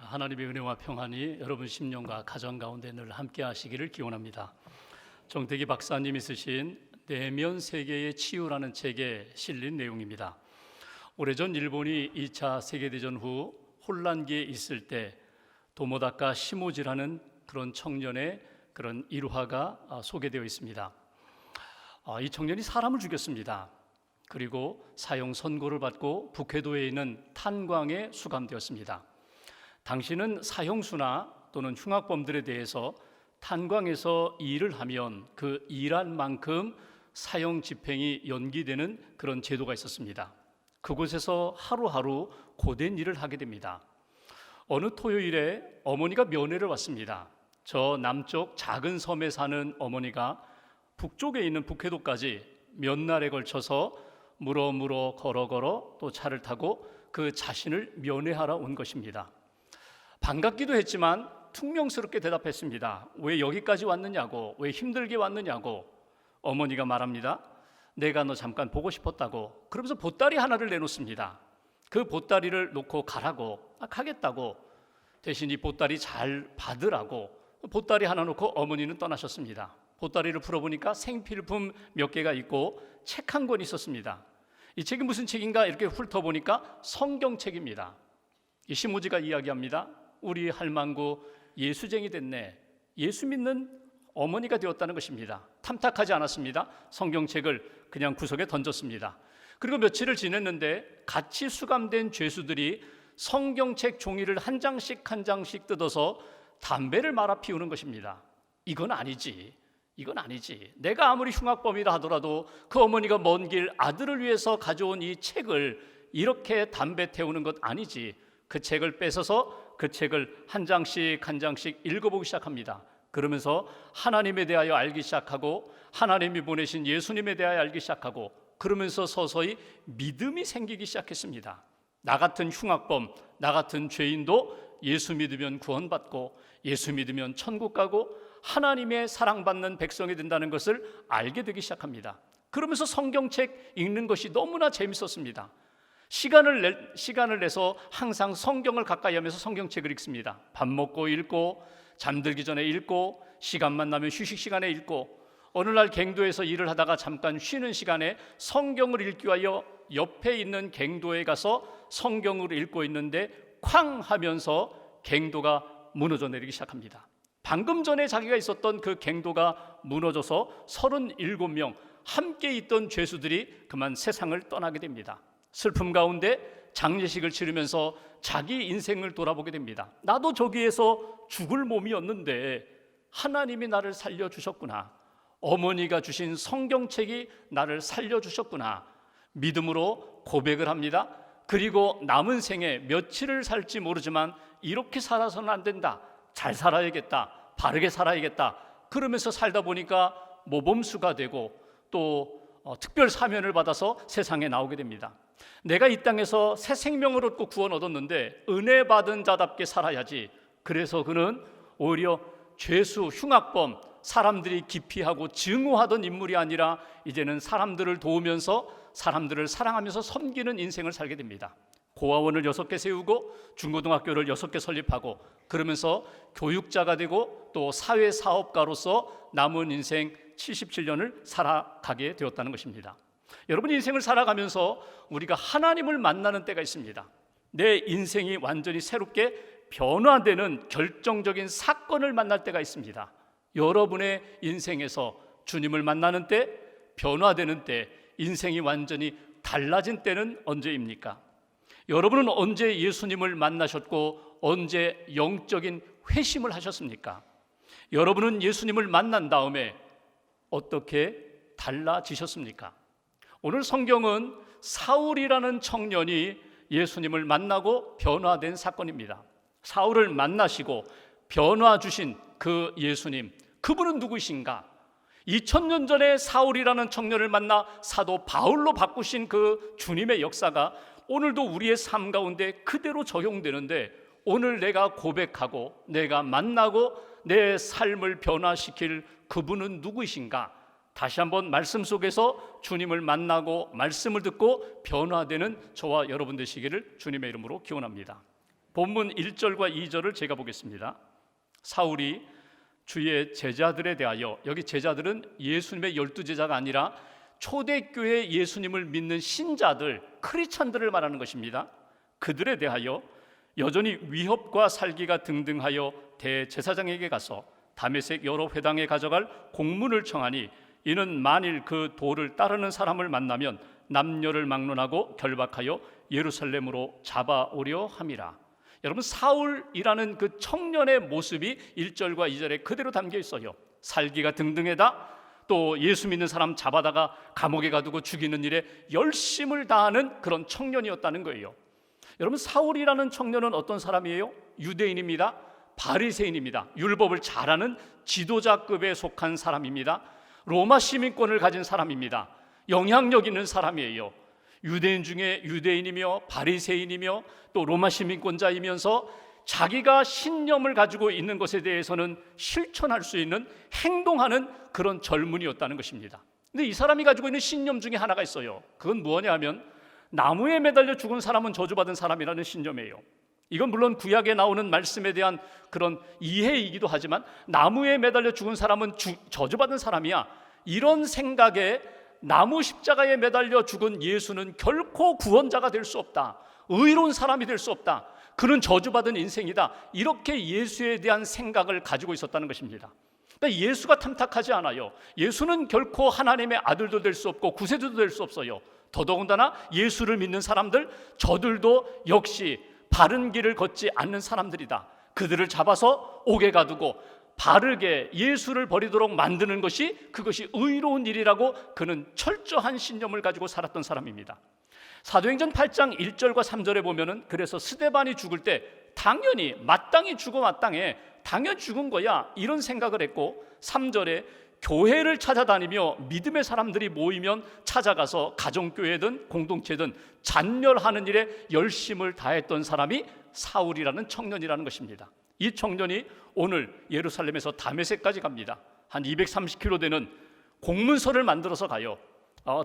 하나님의 은혜와 평안이 여러분 심령과 가정 가운데 늘 함께 하시기를 기원합니다. 정태기 박사님이 쓰신 내면 세계의 치유라는 책에 실린 내용입니다. 오래전 일본이 2차 세계대전 후 혼란기에 있을 때 도모다카 시모지라는 그런 청년의 그런 일화가 소개되어 있습니다. 이 청년이 사람을 죽였습니다. 그리고 사형 선고를 받고 북해도에 있는 탄광에 수감되었습니다. 당시는 사형수나 또는 흉악범들에 대해서 탄광에서 일을 하면 그 일한 만큼 사형 집행이 연기되는 그런 제도가 있었습니다. 그곳에서 하루하루 고된 일을 하게 됩니다. 어느 토요일에 어머니가 면회를 왔습니다. 저 남쪽 작은 섬에 사는 어머니가 북쪽에 있는 북해도까지 몇 날에 걸쳐서 물어 걸어 또 차를 타고 그 자신을 면회하러 온 것입니다. 반갑기도 했지만 퉁명스럽게 대답했습니다. 왜 여기까지 왔느냐고, 왜 힘들게 왔느냐고. 어머니가 말합니다. 내가 너 잠깐 보고 싶었다고. 그러면서 보따리 하나를 내놓습니다. 그 보따리를 놓고 가라고, 가겠다고. 대신 이 보따리 잘 받으라고 보따리 하나 놓고 어머니는 떠나셨습니다. 보따리를 풀어보니까 생필품 몇 개가 있고 책 한 권 있었습니다. 이 책이 무슨 책인가 이렇게 훑어보니까 성경책입니다. 이 시모지가 이야기합니다. 우리 할망구 예수쟁이 됐네. 예수 믿는 어머니가 되었다는 것입니다. 탐탁하지 않았습니다. 성경책을 그냥 구석에 던졌습니다. 그리고 며칠을 지냈는데 같이 수감된 죄수들이 성경책 종이를 한 장씩 뜯어서 담배를 말아 피우는 것입니다. 이건 아니지. 내가 아무리 흉악범이라 하더라도 그 어머니가 먼 길 아들을 위해서 가져온 이 책을 이렇게 담배 태우는 것 아니지. 그 책을 뺏어서 그 책을 한 장씩 읽어보기 시작합니다. 그러면서 하나님에 대하여 알기 시작하고 하나님이 보내신 예수님에 대하여 알기 시작하고 그러면서 서서히 믿음이 생기기 시작했습니다. 나 같은 흉악범, 나 같은 죄인도 예수 믿으면 구원받고 예수 믿으면 천국 가고 하나님의 사랑받는 백성이 된다는 것을 알게 되기 시작합니다. 그러면서 성경책 읽는 것이 너무나 재밌었습니다. 시간을 내서 항상 성경을 가까이 하면서 성경책을 읽습니다. 밥 먹고 읽고 잠들기 전에 읽고 시간만 나면 휴식 시간에 읽고 어느 날 갱도에서 일을 하다가 잠깐 쉬는 시간에 성경을 읽기 위하여 옆에 있는 갱도에 가서 성경을 읽고 있는데 쾅 하면서 갱도가 무너져 내리기 시작합니다. 방금 전에 자기가 있었던 그 갱도가 무너져서 37명 함께 있던 죄수들이 그만 세상을 떠나게 됩니다. 슬픔 가운데 장례식을 치르면서 자기 인생을 돌아보게 됩니다. 나도 저기에서 죽을 몸이었는데 하나님이 나를 살려주셨구나. 어머니가 주신 성경책이 나를 살려주셨구나. 믿음으로 고백을 합니다. 그리고 남은 생에 며칠을 살지 모르지만 이렇게 살아서는 안 된다. 잘 살아야겠다. 바르게 살아야겠다. 그러면서 살다 보니까 모범수가 되고 또 특별 사면을 받아서 세상에 나오게 됩니다. 내가 이 땅에서 새 생명을 얻고 구원 얻었는데 은혜 받은 자답게 살아야지. 그래서 그는 오히려 죄수, 흉악범, 사람들이 기피하고 증오하던 인물이 아니라 이제는 사람들을 도우면서 사람들을 사랑하면서 섬기는 인생을 살게 됩니다. 고아원을 6개 세우고 중고등학교를 6개 설립하고 그러면서 교육자가 되고 또 사회사업가로서 남은 인생 77년을 살아가게 되었다는 것입니다. 여러분 인생을 살아가면서 우리가 하나님을 만나는 때가 있습니다. 내 인생이 완전히 새롭게 변화되는 결정적인 사건을 만날 때가 있습니다. 여러분의 인생에서 주님을 만나는 때, 변화되는 때, 인생이 완전히 달라진 때는 언제입니까? 여러분은 언제 예수님을 만나셨고 언제 영적인 회심을 하셨습니까? 여러분은 예수님을 만난 다음에 어떻게 달라지셨습니까? 오늘 성경은 사울이라는 청년이 예수님을 만나고 변화된 사건입니다. 사울을 만나시고 변화 주신 그 예수님, 그분은 누구이신가? 2000년 전에 사울이라는 청년을 만나 사도 바울로 바꾸신 그 주님의 역사가 오늘도 우리의 삶 가운데 그대로 적용되는데 오늘 내가 고백하고 내가 만나고 내 삶을 변화시킬 그분은 누구이신가? 다시 한번 말씀 속에서 주님을 만나고 말씀을 듣고 변화되는 저와 여러분 되시기를 주님의 이름으로 기원합니다. 본문 1절과 2절을 제가 보겠습니다. 사울이 주의 제자들에 대하여, 여기 제자들은 예수님의 12제자가 아니라 초대교회 예수님을 믿는 신자들, 크리스찬들을 말하는 것입니다. 그들에 대하여 여전히 위협과 살기가 등등하여 대제사장에게 가서 다메섹 여러 회당에 가져갈 공문을 청하니, 이는 만일 그 도를 따르는 사람을 만나면 남녀를 막론하고 결박하여 예루살렘으로 잡아오려 함이라. 여러분, 사울이라는 그 청년의 모습이 1절과 2절에 그대로 담겨 있어요. 살기가 등등하다, 또 예수 믿는 사람 잡아다가 감옥에 가두고 죽이는 일에 열심을 다하는 그런 청년이었다는 거예요. 여러분, 사울이라는 청년은 어떤 사람이에요? 유대인입니다. 바리새인입니다. 율법을 잘하는 지도자급에 속한 사람입니다. 로마 시민권을 가진 사람입니다. 영향력 있는 사람이에요. 유대인 중에 유대인이며 바리새인이며 또 로마 시민권자이면서 자기가 신념을 가지고 있는 것에 대해서는 실천할 수 있는, 행동하는 그런 젊은이였다는 것입니다. 근데 이 사람이 가지고 있는 신념 중에 하나가 있어요. 그건 뭐냐 하면 나무에 매달려 죽은 사람은 저주받은 사람이라는 신념이에요. 이건 물론 구약에 나오는 말씀에 대한 그런 이해이기도 하지만, 나무에 매달려 죽은 사람은 저주받은 사람이야, 이런 생각에 나무 십자가에 매달려 죽은 예수는 결코 구원자가 될 수 없다, 의로운 사람이 될 수 없다, 그는 저주받은 인생이다, 이렇게 예수에 대한 생각을 가지고 있었다는 것입니다. 그러니까 예수가 탐탁하지 않아요. 예수는 결코 하나님의 아들도 될 수 없고 구세주도 될 수 없어요. 더더군다나 예수를 믿는 사람들, 저들도 역시 바른 길을 걷지 않는 사람들이다. 그들을 잡아서 옥에 가두고 바르게 예수를 버리도록 만드는 것이, 그것이 의로운 일이라고 그는 철저한 신념을 가지고 살았던 사람입니다. 사도행전 8장 1절과 3절에 보면은, 그래서 스데반이 죽을 때 당연히 마땅히 죽어 마땅해, 당연히 죽은 거야, 이런 생각을 했고, 3절에 교회를 찾아다니며 믿음의 사람들이 모이면 찾아가서 가정교회든 공동체든 잔열하는 일에 열심을 다했던 사람이 사울이라는 청년이라는 것입니다. 이 청년이 오늘 예루살렘에서 다메섹까지 갑니다. 한 230km 되는 공문서를 만들어서 가요.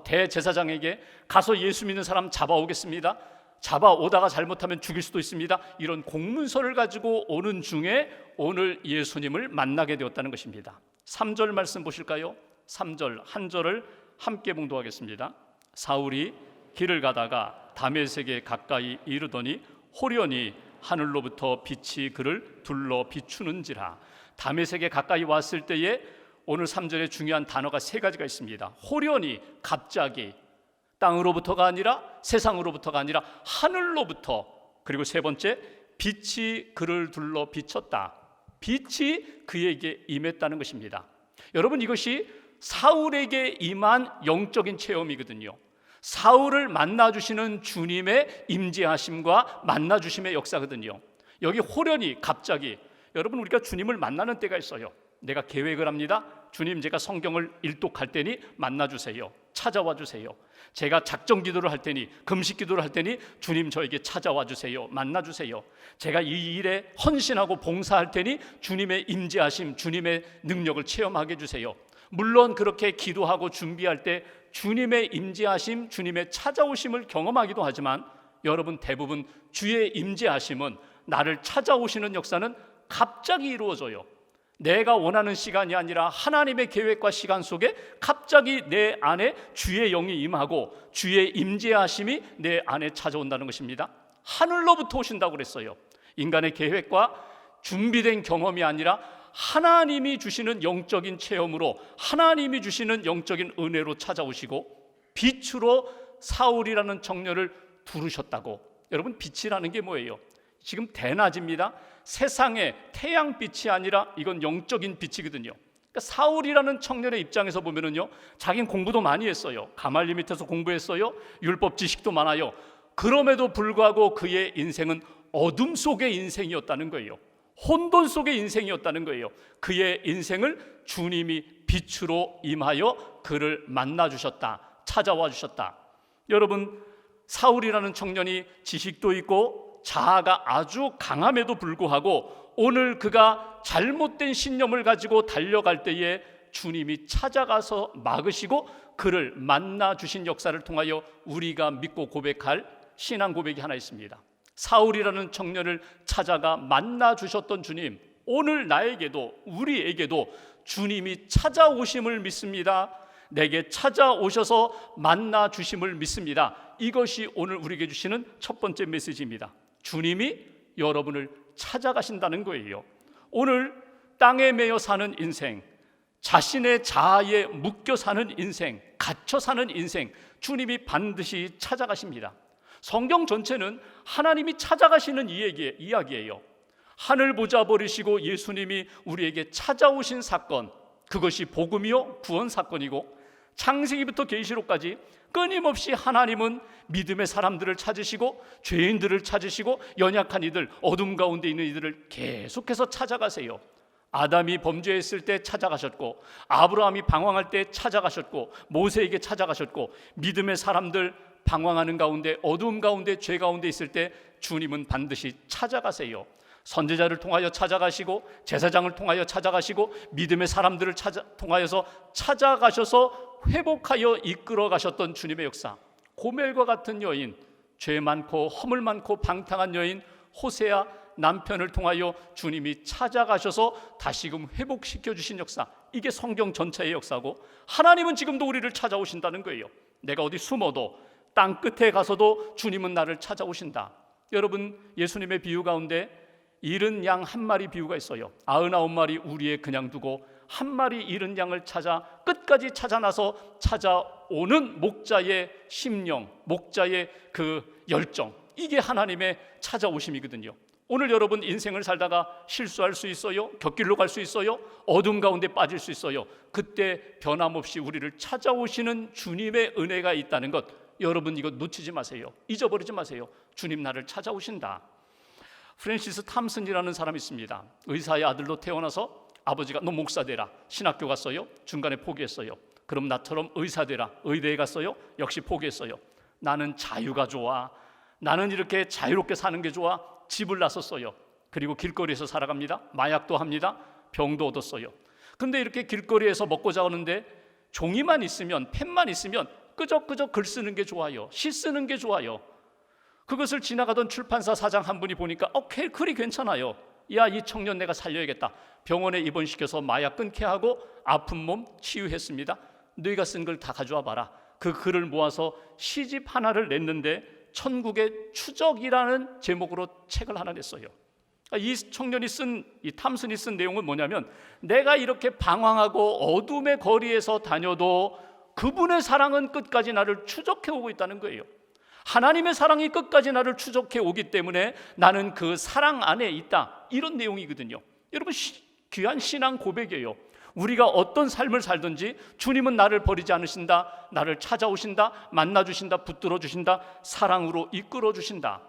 대제사장에게 가서 예수 믿는 사람 잡아오겠습니다, 잡아오다가 잘못하면 죽일 수도 있습니다, 이런 공문서를 가지고 오는 중에 오늘 예수님을 만나게 되었다는 것입니다. 3절 말씀 보실까요? 3절 한 절을 함께 봉독하겠습니다. 사울이 길을 가다가 다메섹에 가까이 이르더니 호련히 하늘로부터 빛이 그를 둘러 비추는지라. 다메섹에 가까이 왔을 때에 오늘 3절에 중요한 단어가 세 가지가 있습니다. 호련히, 갑자기, 땅으로부터가 아니라, 세상으로부터가 아니라 하늘로부터, 그리고 세 번째, 빛이 그를 둘러 비쳤다. 빛이 그에게 임했다는 것입니다. 여러분, 이것이 사울에게 임한 영적인 체험이거든요. 사울을 만나주시는 주님의 임재하심과 만나주심의 역사거든요. 여기 호련히, 갑자기, 여러분, 우리가 주님을 만나는 때가 있어요. 내가 계획을 합니다. 주님, 제가 성경을 일독할 테니 만나주세요, 찾아와 주세요. 제가 작정 기도를 할 테니, 금식 기도를 할 테니 주님 저에게 찾아와 주세요, 만나 주세요. 제가 이 일에 헌신하고 봉사할 테니 주님의 임재하심, 주님의 능력을 체험하게 해주세요. 물론 그렇게 기도하고 준비할 때 주님의 임재하심, 주님의 찾아오심을 경험하기도 하지만, 여러분, 대부분 주의 임재하심은, 나를 찾아오시는 역사는 갑자기 이루어져요. 내가 원하는 시간이 아니라 하나님의 계획과 시간 속에 갑자기 내 안에 주의 영이 임하고 주의 임재하심이 내 안에 찾아온다는 것입니다. 하늘로부터 오신다고 그랬어요. 인간의 계획과 준비된 경험이 아니라 하나님이 주시는 영적인 체험으로, 하나님이 주시는 영적인 은혜로 찾아오시고 빛으로 사울이라는 청년을 부르셨다고. 여러분, 빛이라는 게 뭐예요? 지금 대낮입니다. 세상의 태양빛이 아니라 이건 영적인 빛이거든요. 그러니까 사울이라는 청년의 입장에서 보면은요, 자기는 공부도 많이 했어요. 가말리 밑에서 공부했어요. 율법 지식도 많아요. 그럼에도 불구하고 그의 인생은 어둠 속의 인생이었다는 거예요. 혼돈 속의 인생이었다는 거예요. 그의 인생을 주님이 빛으로 임하여 그를 만나 주셨다, 찾아와 주셨다. 여러분, 사울이라는 청년이 지식도 있고 자아가 아주 강함에도 불구하고 오늘 그가 잘못된 신념을 가지고 달려갈 때에 주님이 찾아가서 막으시고 그를 만나 주신 역사를 통하여 우리가 믿고 고백할 신앙 고백이 하나 있습니다. 사울이라는 청년을 찾아가 만나 주셨던 주님, 오늘 나에게도 우리에게도 주님이 찾아오심을 믿습니다. 내게 찾아오셔서 만나 주심을 믿습니다. 이것이 오늘 우리에게 주시는 첫 번째 메시지입니다. 주님이 여러분을 찾아가신다는 거예요. 오늘 땅에 매여 사는 인생, 자신의 자아에 묶여 사는 인생, 갇혀 사는 인생, 주님이 반드시 찾아가십니다. 성경 전체는 하나님이 찾아가시는 이야기예요. 하늘 보자 버리시고 예수님이 우리에게 찾아오신 사건, 그것이 복음이요 구원 사건이고, 창세기부터 계시록까지 끊임없이 하나님은 믿음의 사람들을 찾으시고 죄인들을 찾으시고 연약한 이들, 어둠 가운데 있는 이들을 계속해서 찾아가세요. 아담이 범죄했을 때 찾아가셨고, 아브라함이 방황할 때 찾아가셨고, 모세에게 찾아가셨고, 믿음의 사람들 방황하는 가운데, 어두움 가운데, 죄 가운데 있을 때 주님은 반드시 찾아가세요. 선지자를 통하여 찾아가시고, 제사장을 통하여 찾아가시고, 믿음의 사람들을 통하여서 찾아가셔서 회복하여 이끌어 가셨던 주님의 역사. 고멜과 같은 여인, 죄 많고 허물 많고 방탕한 여인 호세아 남편을 통하여 주님이 찾아가셔서 다시금 회복시켜 주신 역사, 이게 성경 전체의 역사고, 하나님은 지금도 우리를 찾아오신다는 거예요. 내가 어디 숨어도, 땅 끝에 가서도 주님은 나를 찾아오신다. 여러분, 예수님의 비유 가운데 잃은 양 한 마리 비유가 있어요. 99마리 우리에 그냥 두고 한 마리 잃은 양을 찾아 끝까지 찾아나서 찾아오는 목자의 심령, 목자의 그 열정, 이게 하나님의 찾아오심이거든요. 오늘 여러분 인생을 살다가 실수할 수 있어요. 곁길로 갈 수 있어요. 어둠 가운데 빠질 수 있어요. 그때 변함없이 우리를 찾아오시는 주님의 은혜가 있다는 것, 여러분 이거 놓치지 마세요. 잊어버리지 마세요. 주님 나를 찾아오신다. 프랜시스 탐슨이라는 사람이 있습니다. 의사의 아들로 태어나서 아버지가 너 목사 되라, 신학교 갔어요. 중간에 포기했어요. 그럼 나처럼 의사 되라, 의대에 갔어요. 역시 포기했어요. 나는 자유가 좋아, 나는 이렇게 자유롭게 사는 게 좋아. 집을 나섰어요. 그리고 길거리에서 살아갑니다. 마약도 합니다. 병도 얻었어요. 근데 이렇게 길거리에서 먹고 자는데 종이만 있으면, 펜만 있으면 끄적끄적 글 쓰는 게 좋아요. 시 쓰는 게 좋아요. 그것을 지나가던 출판사 사장 한 분이 보니까 글이 괜찮아요. 야, 이 청년 내가 살려야겠다. 병원에 입원시켜서 마약 끊게 하고 아픈 몸 치유했습니다. 너희가 쓴 걸 다 가져와 봐라. 그 글을 모아서 시집 하나를 냈는데 천국의 추적이라는 제목으로 책을 하나 냈어요. 이 청년이 이 탐슨이 쓴 내용은 뭐냐면, 내가 이렇게 방황하고 어둠의 거리에서 다녀도 그분의 사랑은 끝까지 나를 추적해 오고 있다는 거예요. 하나님의 사랑이 끝까지 나를 추적해 오기 때문에 나는 그 사랑 안에 있다, 이런 내용이거든요. 여러분, 귀한 신앙 고백이에요. 우리가 어떤 삶을 살든지 주님은 나를 버리지 않으신다, 나를 찾아오신다, 만나주신다, 붙들어 주신다, 사랑으로 이끌어 주신다.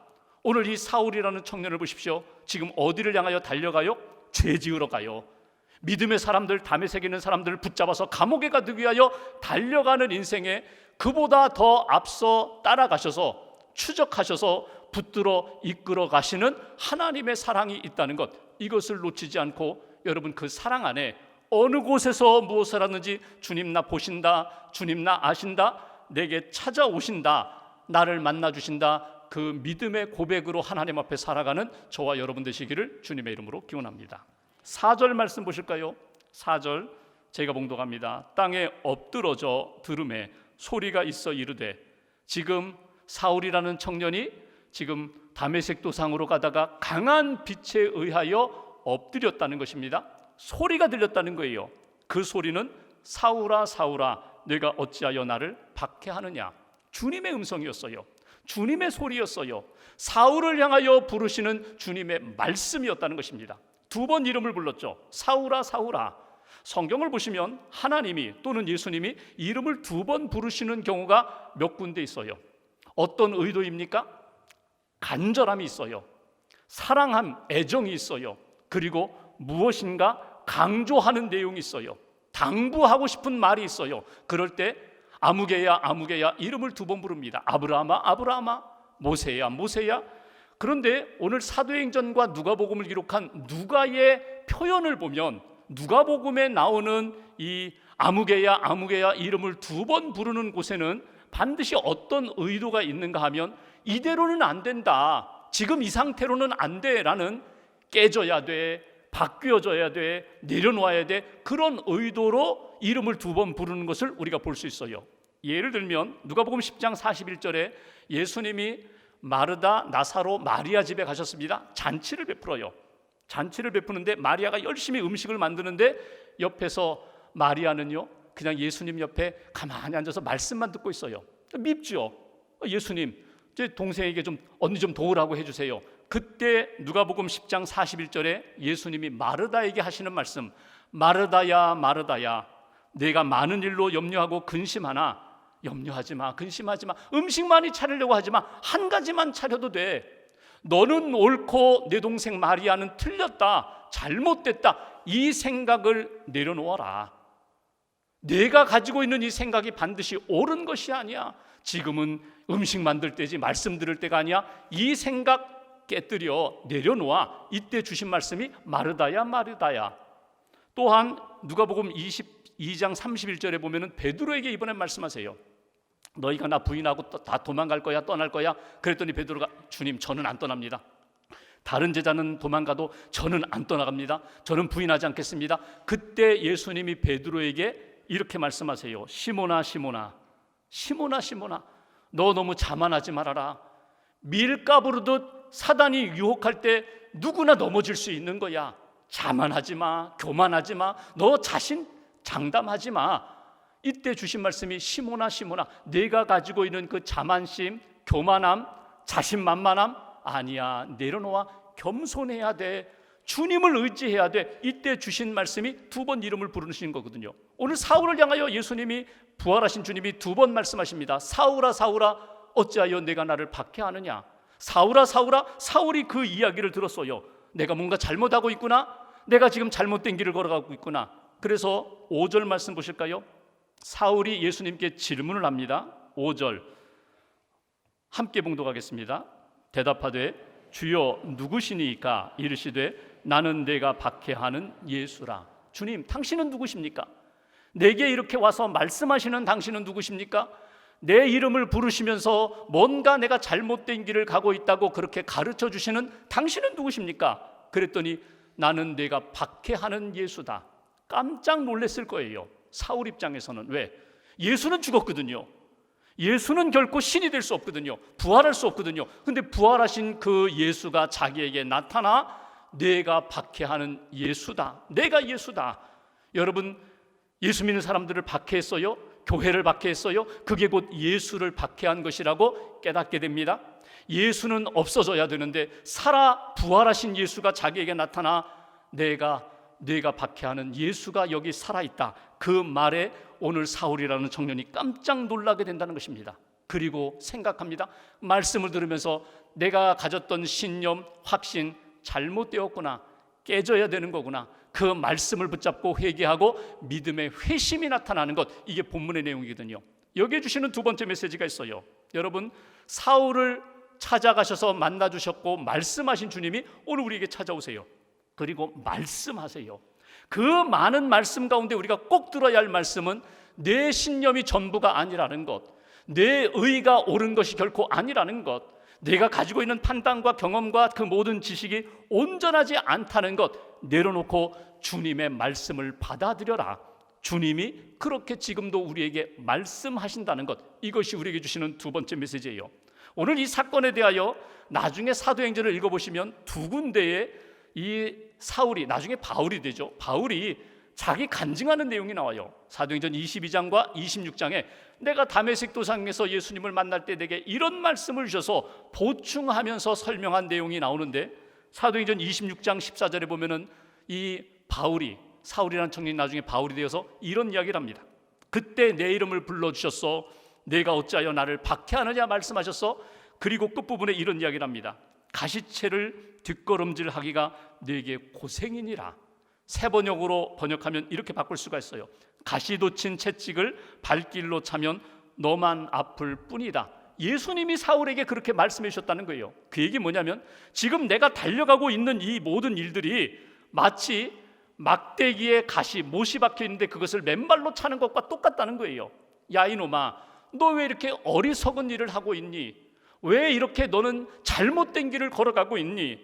오늘 이 사울이라는 청년을 보십시오. 지금 어디를 향하여 달려가요? 죄 지으러 가요. 믿음의 사람들, 담에 새기는 사람들을 붙잡아서 감옥에 가두기 위하여 달려가는 인생에 그보다 더 앞서 따라가셔서 추적하셔서 붙들어 이끌어 가시는 하나님의 사랑이 있다는 것, 이것을 놓치지 않고 여러분 그 사랑 안에 어느 곳에서 무엇을 하는지 주님 나 보신다, 주님 나 아신다, 내게 찾아오신다, 나를 만나주신다, 그 믿음의 고백으로 하나님 앞에 살아가는 저와 여러분 되시기를 주님의 이름으로 기원합니다. 4절 말씀 보실까요? 4절 제가 봉독합니다. 땅에 엎드러져 들음에 소리가 있어 이르되, 지금 사울이라는 청년이 지금 다메섹 도상으로 가다가 강한 빛에 의하여 엎드렸다는 것입니다. 소리가 들렸다는 거예요. 그 소리는 사울아 사울아 내가 어찌하여 나를 박해하느냐, 주님의 음성이었어요. 주님의 소리였어요. 사울을 향하여 부르시는 주님의 말씀이었다는 것입니다. 두 번 이름을 불렀죠. 사울아 사울아. 성경을 보시면 하나님이 또는 예수님이 이름을 두 번 부르시는 경우가 몇 군데 있어요. 어떤 의도입니까? 간절함이 있어요. 사랑함, 애정이 있어요. 그리고 무엇인가 강조하는 내용이 있어요. 당부하고 싶은 말이 있어요. 그럴 때 아무개야 아무개야 이름을 두 번 부릅니다. 아브라함아 아브라함아, 모세야 모세야. 그런데 오늘 사도행전과 누가복음을 기록한 누가의 표현을 보면 누가복음에 나오는 이 아무개야 아무개야 이름을 두 번 부르는 곳에는 반드시 어떤 의도가 있는가 하면, 이대로는 안 된다, 지금 이 상태로는 안 돼라는 깨져야 돼, 바뀌어져야 돼, 내려놓아야 돼, 그런 의도로 이름을 두 번 부르는 것을 우리가 볼 수 있어요. 예를 들면 누가복음 10장 41절에 예수님이 마르다, 나사로, 마리아 집에 가셨습니다. 잔치를 베풀어요. 잔치를 베푸는데 마리아가 열심히 음식을 만드는데 옆에서 마리아는요 그냥 예수님 옆에 가만히 앉아서 말씀만 듣고 있어요. 밉죠. 예수님, 제 동생에게 좀 언니 좀 도우라고 해주세요. 그때 누가복음 10장 41절에 예수님이 마르다에게 하시는 말씀, 마르다야 마르다야, 내가 많은 일로 염려하고 근심하나 염려하지 마, 근심하지 마. 음식 많이 차리려고 하지 마. 한 가지만 차려도 돼. 너는 옳고 내 동생 마리아는 틀렸다, 잘못됐다. 이 생각을 내려놓아라. 내가 가지고 있는 이 생각이 반드시 옳은 것이 아니야. 지금은 음식 만들 때지 말씀 들을 때가 아니야. 이 생각 깨뜨려 내려놓아. 이때 주신 말씀이 마르다야 마르다야. 또한 누가복음 22장 31절에 보면은 베드로에게 이번에 말씀하세요. 너희가 나 부인하고 다 도망갈 거야, 떠날 거야? 그랬더니 베드로가 주님, 저는 안 떠납니다. 다른 제자는 도망가도 저는 안 떠나갑니다. 저는 부인하지 않겠습니다. 그때 예수님이 베드로에게 이렇게 말씀하세요. 시몬아 시몬아, 시몬아 시몬아, 너 너무 자만하지 말아라. 밀가 부르듯 사단이 유혹할 때 누구나 넘어질 수 있는 거야. 자만하지 마, 교만하지 마, 너 자신 장담하지 마. 이때 주신 말씀이 시몬아 시몬아, 내가 가지고 있는 그 자만심, 교만함, 자신만만함 아니야. 내려놓아. 겸손해야 돼. 주님을 의지해야 돼. 이때 주신 말씀이 두 번 이름을 부르시는 거거든요. 오늘 사울을 향하여 예수님이, 부활하신 주님이 두 번 말씀하십니다. 사울아 사울아, 어찌하여 내가 나를 박해하느냐. 사울아 사울아, 사울이 그 이야기를 들었어요. 내가 뭔가 잘못하고 있구나, 내가 지금 잘못된 길을 걸어가고 있구나. 그래서 5절 말씀 보실까요? 사울이 예수님께 질문을 합니다. 5절 함께 봉독하겠습니다. 대답하되 주여 누구시니까? 이르시되 나는 내가 박해하는 예수라. 주님, 당신은 누구십니까? 내게 이렇게 와서 말씀하시는 당신은 누구십니까? 내 이름을 부르시면서 뭔가 내가 잘못된 길을 가고 있다고 그렇게 가르쳐 주시는 당신은 누구십니까? 그랬더니 나는 내가 박해하는 예수다. 깜짝 놀랐을 거예요. 사울 입장에서는. 왜? 예수는 죽었거든요. 예수는 결코 신이 될 수 없거든요. 부활할 수 없거든요. 근데 부활하신 그 예수가 자기에게 나타나 내가 박해하는 예수다, 내가 예수다. 여러분, 예수 믿는 사람들을 박해했어요? 교회를 박해했어요? 그게 곧 예수를 박해한 것이라고 깨닫게 됩니다. 예수는 없어져야 되는데 살아 부활하신 예수가 자기에게 나타나 내가 박해하는 예수가 여기 살아있다. 그 말에 오늘 사울이라는 청년이 깜짝 놀라게 된다는 것입니다. 그리고 생각합니다. 말씀을 들으면서 내가 가졌던 신념, 확신 잘못되었구나, 깨져야 되는 거구나. 그 말씀을 붙잡고 회개하고 믿음의 회심이 나타나는 것, 이게 본문의 내용이거든요. 여기에 주시는 두 번째 메시지가 있어요. 여러분, 사울을 찾아가셔서 만나주셨고 말씀하신 주님이 오늘 우리에게 찾아오세요. 그리고 말씀하세요. 그 많은 말씀 가운데 우리가 꼭 들어야 할 말씀은 내 신념이 전부가 아니라는 것, 내 의가 옳은 것이 결코 아니라는 것, 내가 가지고 있는 판단과 경험과 그 모든 지식이 온전하지 않다는 것 내려놓고 주님의 말씀을 받아들여라. 주님이 그렇게 지금도 우리에게 말씀하신다는 것, 이것이 우리에게 주시는 두 번째 메시지예요. 오늘 이 사건에 대하여 나중에 사도행전을 읽어보시면 두 군데에 이 사울이, 나중에 바울이 되죠. 바울이 자기 간증하는 내용이 나와요. 사도행전 22장과 26장에 내가 다메섹 도상에서 예수님을 만날 때 내게 이런 말씀을 주셔서 보충하면서 설명한 내용이 나오는데, 사도행전 26장 14절에 보면은 이 바울이, 사울이라는 청년이 나중에 바울이 되어서 이런 이야기를 합니다. 그때 내 이름을 불러주셨어. 내가 어찌하여 나를 박해하느냐 말씀하셨어. 그리고 끝부분에 이런 이야기를 합니다. 가시채를 뒷걸음질하기가 내게 고생이니라. 새 번역으로 번역하면 이렇게 바꿀 수가 있어요. 가시 돋친 채찍을 발길로 차면 너만 아플 뿐이다. 예수님이 사울에게 그렇게 말씀해 주셨다는 거예요. 그 얘기 뭐냐면 지금 내가 달려가고 있는 이 모든 일들이 마치 막대기에 가시, 못이 박혀 있는데 그것을 맨발로 차는 것과 똑같다는 거예요. 야 이놈아, 너 왜 이렇게 어리석은 일을 하고 있니? 왜 이렇게 너는 잘못된 길을 걸어가고 있니?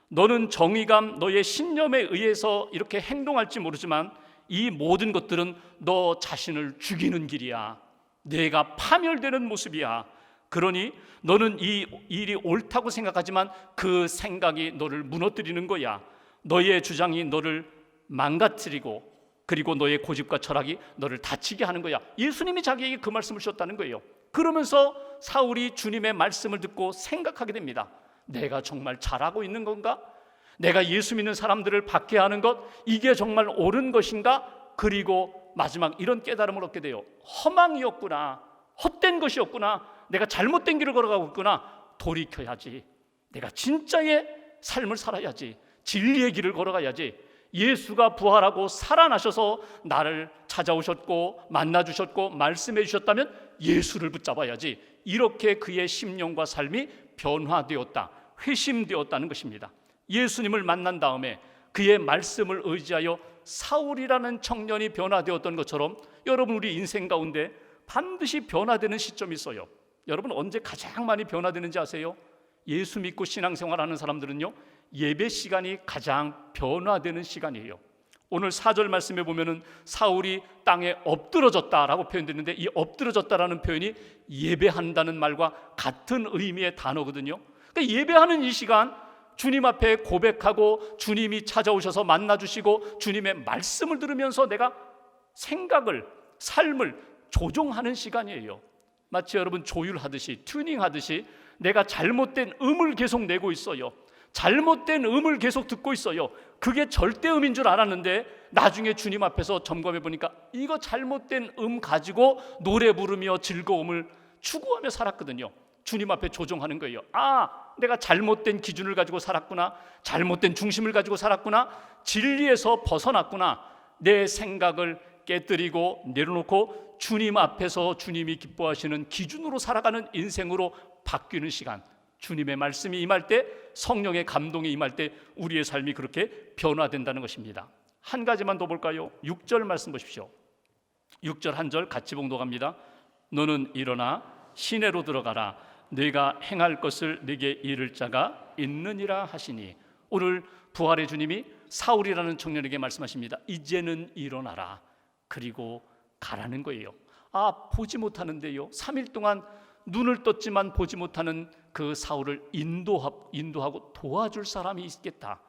너는 정의감, 너의 신념에 의해서 이렇게 행동할지 모르지만 이 모든 것들은 너 자신을 죽이는 길이야. 내가 파멸되는 모습이야. 그러니 너는 이 일이 옳다고 생각하지만 그 생각이 너를 무너뜨리는 거야. 너의 주장이 너를 망가뜨리고 그리고 너의 고집과 철학이 너를 다치게 하는 거야. 예수님이 자기에게 그 말씀을 주셨다는 거예요. 그러면서 사울이 주님의 말씀을 듣고 생각하게 됩니다. 내가 정말 잘하고 있는 건가? 내가 예수 믿는 사람들을 받게 하는 것, 이게 정말 옳은 것인가? 그리고 마지막 이런 깨달음을 얻게 돼요. 허망이었구나, 헛된 것이었구나, 내가 잘못된 길을 걸어가고 있구나. 돌이켜야지. 내가 진짜의 삶을 살아야지. 진리의 길을 걸어가야지. 예수가 부활하고 살아나셔서 나를 찾아오셨고 만나주셨고 말씀해 주셨다면 예수를 붙잡아야지. 이렇게 그의 심령과 삶이 변화되었다, 회심되었다는 것입니다. 예수님을 만난 다음에 그의 말씀을 의지하여 사울이라는 청년이 변화되었던 것처럼 여러분, 우리 인생 가운데 반드시 변화되는 시점이 있어요. 여러분, 언제 가장 많이 변화되는지 아세요? 예수 믿고 신앙생활하는 사람들은요, 예배 시간이 가장 변화되는 시간이에요. 오늘 4절 말씀에 보면은 사울이 땅에 엎드러졌다라고 표현되는데, 이 엎드러졌다라는 표현이 예배한다는 말과 같은 의미의 단어거든요. 그러니까 예배하는 이 시간, 주님 앞에 고백하고 주님이 찾아오셔서 만나주시고 주님의 말씀을 들으면서 내가 생각을, 삶을 조종하는 시간이에요. 마치 여러분 조율하듯이, 튜닝하듯이 내가 잘못된 음을 계속 내고 있어요. 잘못된 음을 계속 듣고 있어요. 그게 절대음인 줄 알았는데 나중에 주님 앞에서 점검해 보니까 이거 잘못된 음 가지고 노래 부르며 즐거움을 추구하며 살았거든요. 주님 앞에 조정하는 거예요. 아, 내가 잘못된 기준을 가지고 살았구나, 잘못된 중심을 가지고 살았구나, 진리에서 벗어났구나. 내 생각을 깨뜨리고 내려놓고 주님 앞에서 주님이 기뻐하시는 기준으로 살아가는 인생으로 바뀌는 시간, 주님의 말씀이 임할 때, 성령의 감동이 임할 때 우리의 삶이 그렇게 변화된다는 것입니다. 한 가지만 더 볼까요? 6절 말씀 보십시오. 6절 한 절 같이 봉독합니다. 너는 일어나 시내로 들어가라. 네가 행할 것을 네게 이를 자가 있느니라 하시니. 오늘 부활의 주님이 사울이라는 청년에게 말씀하십니다. 이제는 일어나라. 그리고 가라는 거예요. 아, 보지 못하는데요, 3일 동안 눈을 떴지만 보지 못하는 그 사울을 인도하고 도와줄 사람이 있겠다.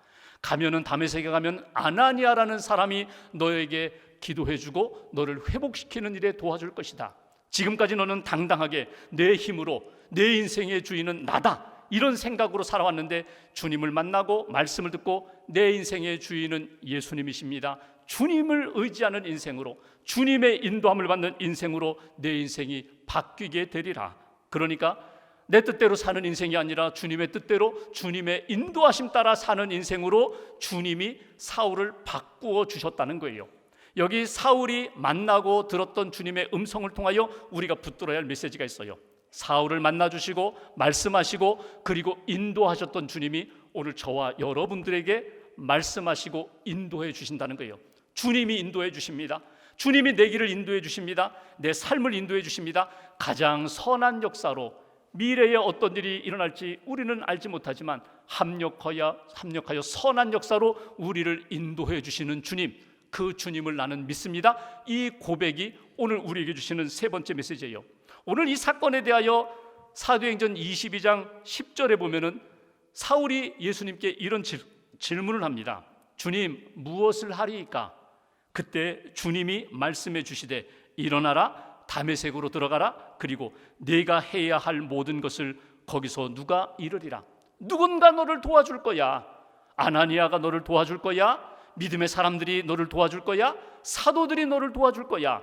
가면은 다메섹에 가면 아나니아라는 사람이 너에게 기도해주고 너를 회복시키는 일에 도와줄 것이다. 지금까지 너는 당당하게 내 힘으로 내 인생의 주인은 나다, 이런 생각으로 살아왔는데 주님을 만나고 말씀을 듣고 내 인생의 주인은 예수님이십니다. 주님을 의지하는 인생으로, 주님의 인도함을 받는 인생으로 내 인생이 바뀌게 되리라. 그러니까 내 뜻대로 사는 인생이 아니라 주님의 뜻대로, 주님의 인도하심 따라 사는 인생으로 주님이 사울을 바꾸어 주셨다는 거예요. 여기 사울이 만나고 들었던 주님의 음성을 통하여 우리가 붙들어야 할 메시지가 있어요. 사울을 만나주시고 말씀하시고 그리고 인도하셨던 주님이 오늘 저와 여러분들에게 말씀하시고 인도해 주신다는 거예요. 주님이 인도해 주십니다. 주님이 내 길을 인도해 주십니다. 내 삶을 인도해 주십니다. 가장 선한 역사로 미래에 어떤 일이 일어날지 우리는 알지 못하지만 합력하여 선한 역사로 우리를 인도해 주시는 주님, 그 주님을 나는 믿습니다. 이 고백이 오늘 우리에게 주시는 세 번째 메시지예요. 오늘 이 사건에 대하여 사도행전 22장 10절에 보면은 사울이 예수님께 이런 질문을 합니다. 주님, 무엇을 하리이까? 그때 주님이 말씀해 주시되 일어나라, 다메섹으로 들어가라. 그리고 네가 해야 할 모든 것을 거기서 누가 이르리라. 누군가 너를 도와줄 거야. 아나니아가 너를 도와줄 거야. 믿음의 사람들이 너를 도와줄 거야. 사도들이 너를 도와줄 거야.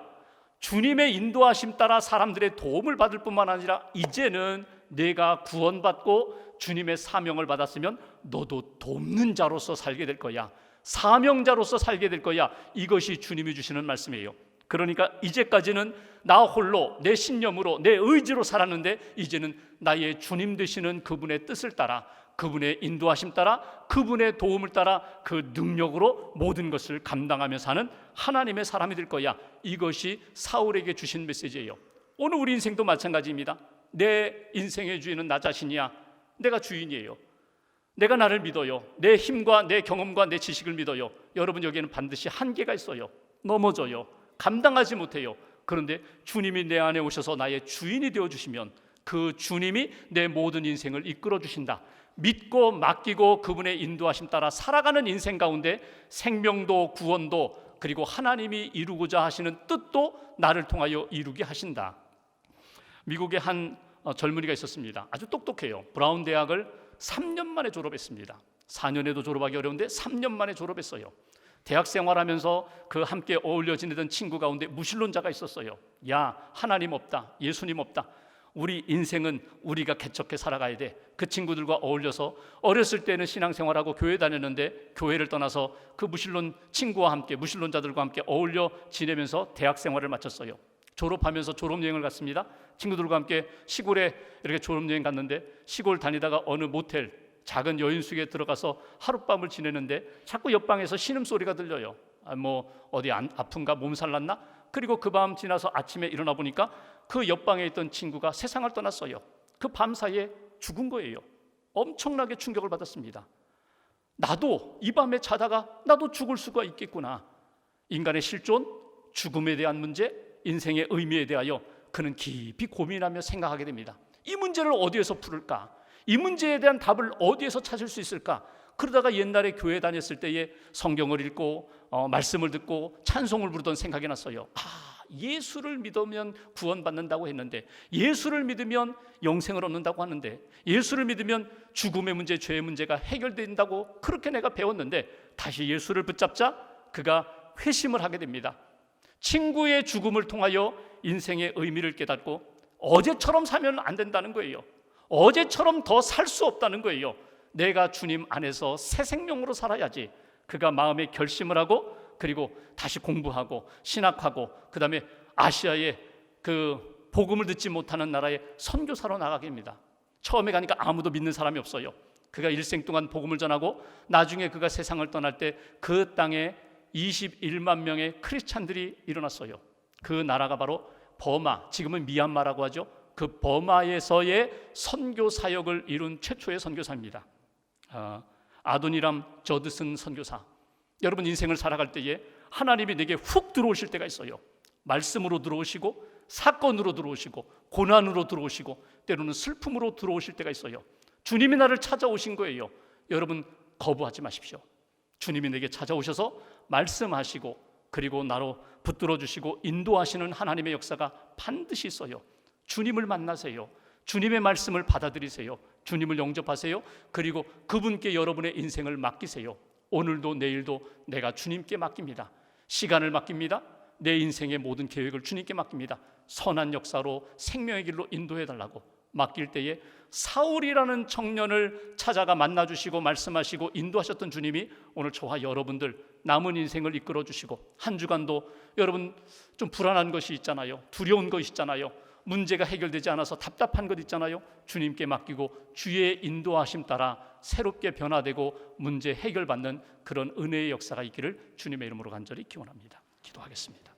주님의 인도하심 따라 사람들의 도움을 받을 뿐만 아니라 이제는 내가 구원받고 주님의 사명을 받았으면 너도 돕는 자로서 살게 될 거야. 사명자로서 살게 될 거야. 이것이 주님이 주시는 말씀이에요. 그러니까 이제까지는 나 홀로 내 신념으로 내 의지로 살았는데 이제는 나의 주님 되시는 그분의 뜻을 따라, 그분의 인도하심 따라, 그분의 도움을 따라 그 능력으로 모든 것을 감당하며 사는 하나님의 사람이 될 거야. 이것이 사울에게 주신 메시지예요. 오늘 우리 인생도 마찬가지입니다. 내 인생의 주인은 나 자신이야. 내가 주인이에요. 내가 나를 믿어요. 내 힘과 내 경험과 내 지식을 믿어요. 여러분, 여기에는 반드시 한계가 있어요. 넘어져요. 감당하지 못해요. 그런데 주님이 내 안에 오셔서 나의 주인이 되어주시면 그 주님이 내 모든 인생을 이끌어 주신다. 믿고 맡기고 그분의 인도하심 따라 살아가는 인생 가운데 생명도 구원도 그리고 하나님이 이루고자 하시는 뜻도 나를 통하여 이루게 하신다. 미국에 한 젊은이가 있었습니다. 아주 똑똑해요. 브라운 대학을 3년 만에 졸업했습니다. 4년에도 졸업하기 어려운데 3년 만에 졸업했어요. 대학 생활하면서 그 함께 어울려 지내던 친구 가운데 무신론자가 있었어요. 야, 하나님 없다, 예수님 없다, 우리 인생은 우리가 개척해 살아가야 돼. 그 친구들과 어울려서 어렸을 때는 신앙생활하고 교회 다녔는데 교회를 떠나서 그 무신론 친구와 함께, 무신론자들과 함께 어울려 지내면서 대학 생활을 마쳤어요. 졸업하면서 졸업여행을 갔습니다. 친구들과 함께 시골에 이렇게 졸업여행 갔는데 시골 다니다가 어느 모텔 작은 여인숙에 들어가서 하룻밤을 지내는데 자꾸 옆방에서 신음소리가 들려요. 어디 아픈가, 몸살 났나? 그리고 그 밤 지나서 아침에 일어나 보니까 그 옆방에 있던 친구가 세상을 떠났어요. 그 밤 사이에 죽은 거예요. 엄청나게 충격을 받았습니다. 나도 이 밤에 자다가 나도 죽을 수가 있겠구나. 인간의 실존, 죽음에 대한 문제, 인생의 의미에 대하여 그는 깊이 고민하며 생각하게 됩니다. 이 문제를 어디에서 풀을까? 이 문제에 대한 답을 어디에서 찾을 수 있을까? 그러다가 옛날에 교회 다녔을 때에 성경을 읽고 말씀을 듣고 찬송을 부르던 생각이 났어요. 예수를 믿으면 구원받는다고 했는데, 예수를 믿으면 영생을 얻는다고 하는데, 예수를 믿으면 죽음의 문제, 죄의 문제가 해결된다고 그렇게 내가 배웠는데, 다시 예수를 붙잡자 그가 회심을 하게 됩니다. 친구의 죽음을 통하여 인생의 의미를 깨닫고 어제처럼 살면 안 된다는 거예요. 어제처럼 더 살 수 없다는 거예요. 내가 주님 안에서 새 생명으로 살아야지. 그가 마음에 결심을 하고 그리고 다시 공부하고 신학하고 그 다음에 아시아의 그 복음을 듣지 못하는 나라에 선교사로 나가게 됩니다. 처음에 가니까 아무도 믿는 사람이 없어요. 그가 일생 동안 복음을 전하고 나중에 그가 세상을 떠날 때 그 땅에 21만 명의 크리스찬들이 일어났어요. 그 나라가 바로 버마, 지금은 미얀마라고 하죠. 그 버마에서의 선교 사역을 이룬 최초의 선교사입니다. 아도니람 저드슨 선교사. 여러분, 인생을 살아갈 때에 하나님이 내게 훅 들어오실 때가 있어요. 말씀으로 들어오시고 사건으로 들어오시고 고난으로 들어오시고 때로는 슬픔으로 들어오실 때가 있어요. 주님이 나를 찾아오신 거예요. 여러분, 거부하지 마십시오. 주님이 내게 찾아오셔서 말씀하시고 그리고 나로 붙들어 주시고 인도하시는 하나님의 역사가 반드시 있어요. 주님을 만나세요. 주님의 말씀을 받아들이세요. 주님을 영접하세요. 그리고 그분께 여러분의 인생을 맡기세요. 오늘도 내일도 내가 주님께 맡깁니다. 시간을 맡깁니다. 내 인생의 모든 계획을 주님께 맡깁니다. 선한 역사로 생명의 길로 인도해달라고 맡길 때에 사울이라는 청년을 찾아가 만나주시고 말씀하시고 인도하셨던 주님이 오늘 저와 여러분들 남은 인생을 이끌어주시고 한 주간도 여러분 좀 불안한 것이 있잖아요. 두려운 것이 있잖아요. 문제가 해결되지 않아서 답답한 것 있잖아요. 주님께 맡기고 주의 인도하심 따라 새롭게 변화되고 문제 해결받는 그런 은혜의 역사가 있기를 주님의 이름으로 간절히 기원합니다. 기도하겠습니다.